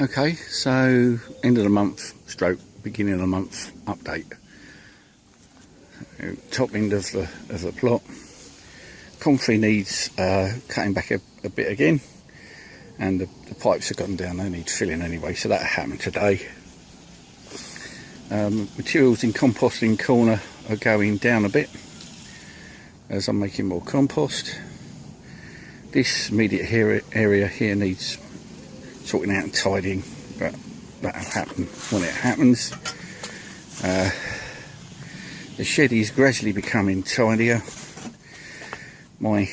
Okay, so end of the month stroke beginning of the month update. Top end of the plot. Comfrey needs cutting back a bit again, and the pipes have gone down. They need filling anyway, so that happened today. Materials in composting corner are going down a bit as I'm making more compost. This immediate area here needs sorting out and tidying, but that'll happen when it happens. The shed is gradually becoming tidier. My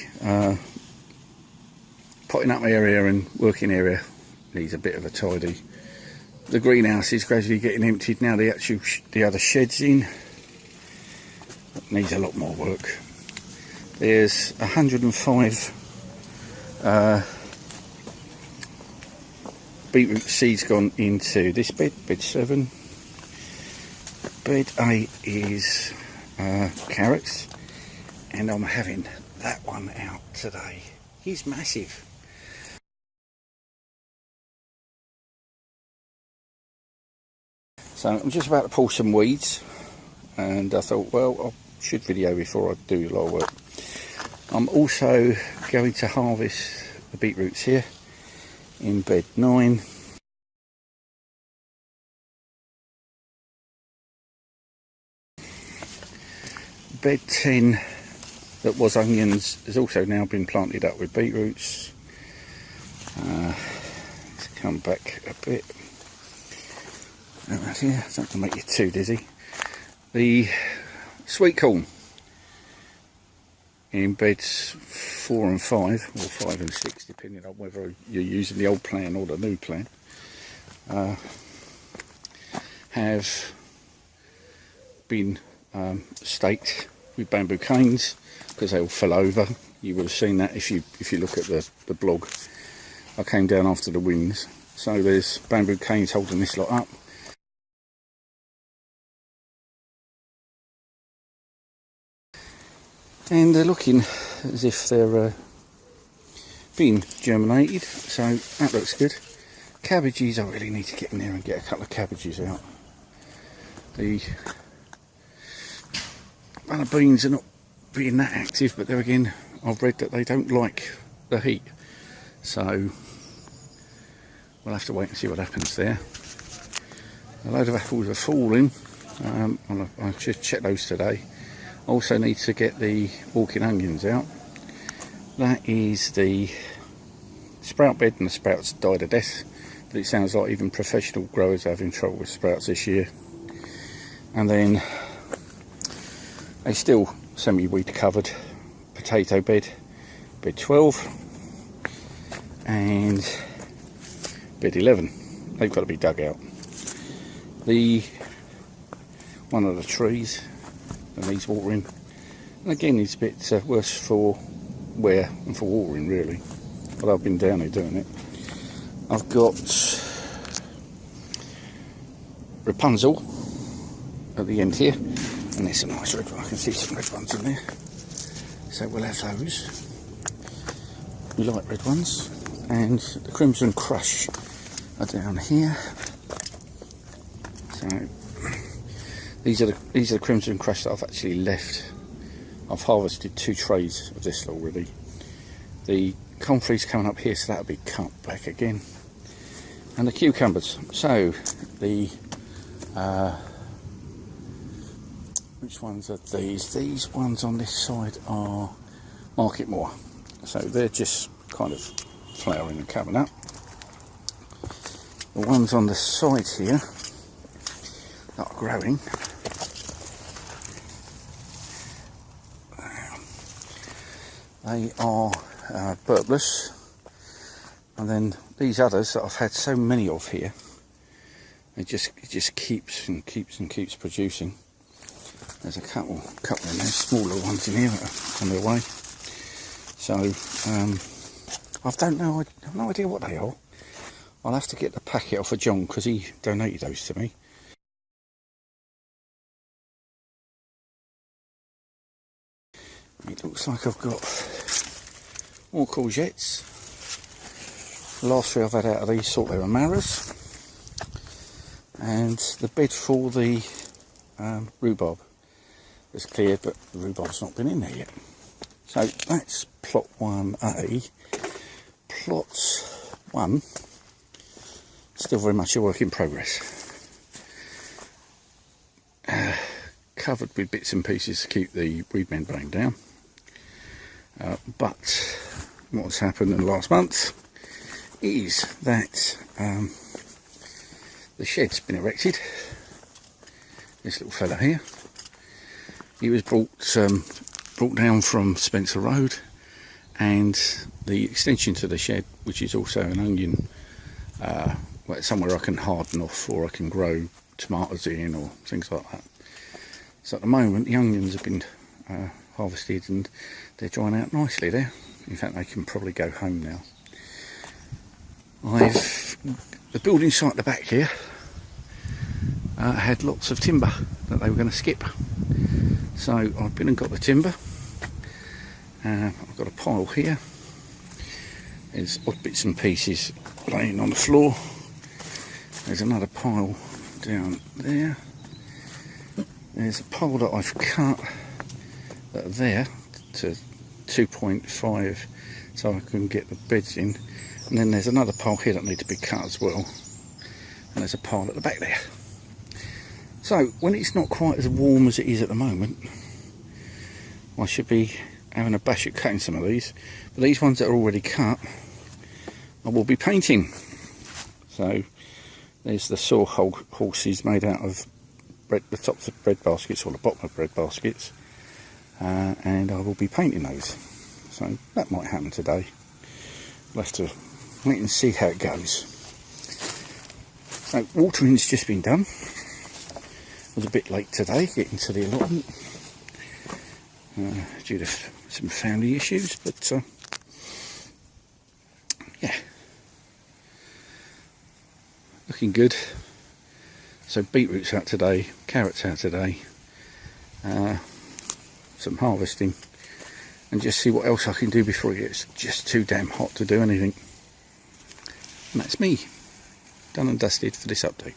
potting up area and working area needs a bit of a tidy. The greenhouse is gradually getting emptied now. The other shed's in. It needs a lot more work. There's 105 beetroot seeds gone into this bed, bed 7. Bed 8 is carrots, and I'm having that one out today. He's massive. So I'm just about to pull some weeds, and I thought, well, I should video before I do a lot of work. I'm also going to harvest the beetroots here in bed 9. Bed 10 that was onions has also now been planted up with beetroots. Let's come back a bit. Right here, it's not going to make you too dizzy. The sweet corn in beds 4 and 5, or 5 and 6, depending on whether you're using the old plan or the new plan, have been staked with bamboo canes because they all fell over. You would have seen that if you look at the blog. I came down after the winds, so there's bamboo canes holding this lot up. And they're looking as if they're being germinated, so that looks good. Cabbages, I really need to get in there and get a couple of cabbages out. The runner beans are not being that active, but there again, I've read that they don't like the heat, so we'll have to wait and see what happens there. A load of apples are falling. I should check those today. Also need to get the walking onions out. That is the sprout bed, and the sprouts died a death, but it sounds like even professional growers are having trouble with sprouts this year. And then a still semi-weed covered potato bed, bed 12, and bed 11. They've got to be dug out. One of the trees that needs watering, and again it's a bit worse for wear and for watering really, but I've been down here doing it. I've got Rapunzel at the end here, and there's some nice red ones. I can see some red ones in there, so we'll have those. We like red ones. And the Crimson Crush are down here. So these are the Crimson Crush that I've actually left. I've harvested 2 trays of this already. The comfrey's coming up here, so that'll be cut back again. And the cucumbers. So the which ones are these? These ones on this side are Market Moor. So they're just kind of flowering and coming up. The ones on the side here that are growing, they are bulbous, and then these others that I've had so many of here, it just keeps and keeps producing. There's a couple in there, smaller ones in here that are on their way. So I've no idea what they are. I'll have to get the packet off of John because he donated those to me. It looks like I've got more courgettes. The last 3 I've had out of these thought they were Maras. and the bed for the rhubarb was cleared, but the rhubarb's not been in there yet. So that's plot 1A. Plot 1, still very much a work in progress. Covered with bits and pieces to keep the weed membrane down. But what's happened in the last month is that the shed's been erected. This little fella here, he was brought down from Spencer Road, and the extension to the shed, which is also an onion, well, somewhere I can harden off, or I can grow tomatoes in, or things like that. So at the moment the onions have been harvested and they're drying out nicely there. In fact, they can probably go home now. The building site at the back here had lots of timber that they were going to skip. So I've been and got the timber. I've got a pile here. There's odd bits and pieces laying on the floor. There's another pile down there. There's a pile that I've cut that are there to 2.5 so I can get the beds in. And then there's another pile here that needs to be cut as well. And there's a pile at the back there. So when it's not quite as warm as it is at the moment, I should be having a bash at cutting some of these. But these ones that are already cut, I will be painting. So there's the saw horses made out of the tops of bread baskets, or the bottom of bread baskets, and I will be painting those. So that might happen today. We'll have to wait and see how it goes. So watering's just been done. I was a bit late today getting to the allotment due to some family issues, but yeah, looking good. So beetroot's out today, carrots out today, some harvesting, and just see what else I can do before it gets just too damn hot to do anything. And that's me, done and dusted for this update.